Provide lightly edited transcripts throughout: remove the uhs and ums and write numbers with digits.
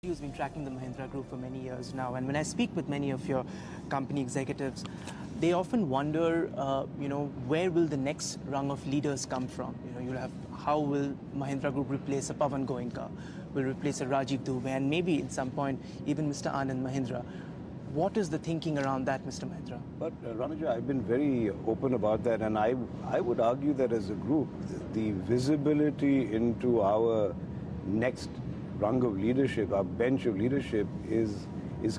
Who's been tracking the Mahindra Group for many years now, and when I speak with many of your company executives, they often wonder, where will the next rung of leaders come from? You'll have, how will Mahindra Group replace a Pawan Goenka, will replace a Rajiv Dubey, and maybe at some point even Mr. Anand Mahindra. What is the thinking around that, Mr. Mahindra? But Ramaja, I've been very open about that, and I would argue that as a group, the visibility into our next rung of leadership, our bench of leadership, is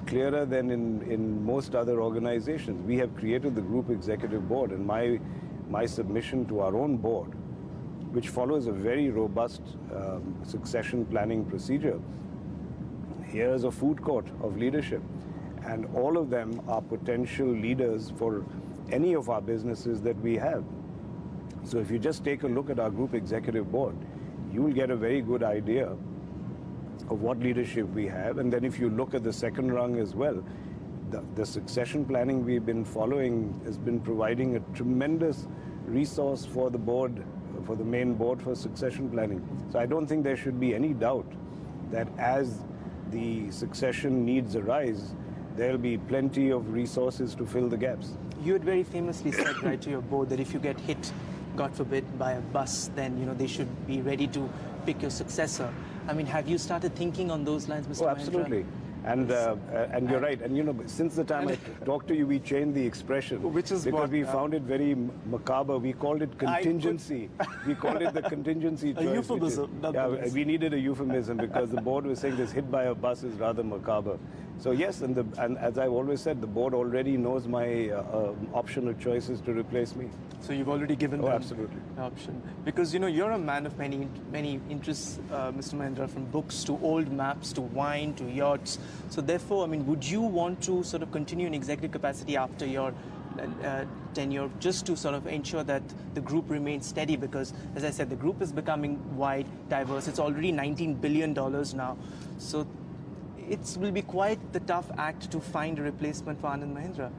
clearer than in most other organizations. We have created the group executive board, and my submission to our own board, which follows a very robust succession planning procedure, here's a food court of leadership. And all of them are potential leaders for any of our businesses that we have. So if you just take a look at our group executive board, you will get a very good idea of what leadership we have. And then if you look at the second rung as well, the succession planning we've been following has been providing a tremendous resource for the board, for the main board for succession planning. So I don't think there should be any doubt that as the succession needs arise, there'll be plenty of resources to fill the gaps. You had very famously said, right, to your board that if you get hit, God forbid, by a bus, then they should be ready to pick your successor. I mean, have you started thinking on those lines, Mr. Oh, Mahindra? absolutely. And you're right. And since the time I talked to you, we changed the expression. Which is because what, we found it very macabre. We called it contingency. We called it the contingency choice. A euphemism. We needed a euphemism because the board was saying this hit by a bus is rather macabre. So yes, and as I've always said, the board already knows my optional choices to replace me. So you've already given them absolutely. an option. Because, you're a man of many interests, Mr. Mahindra, from books to old maps to wine to yachts. So therefore, I mean, would you want to sort of continue in executive capacity after your tenure, just to sort of ensure that the group remains steady? Because, as I said, the group is becoming wide, diverse. It's already $19 billion now. So it will be quite the tough act to find a replacement for Anand Mahindra.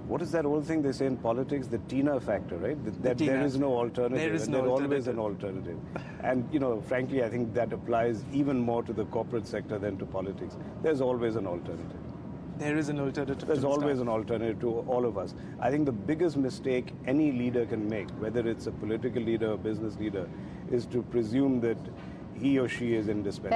What is that old thing they say in politics, the Tina factor, right? That there is no alternative. There is and no there's alternative. Always an alternative. And, frankly, I think that applies even more to the corporate sector than to politics. There's always an alternative. There is an alternative. There's always an alternative to all of us. I think the biggest mistake any leader can make, whether it's a political leader or business leader, is to presume that he or she is indispensable.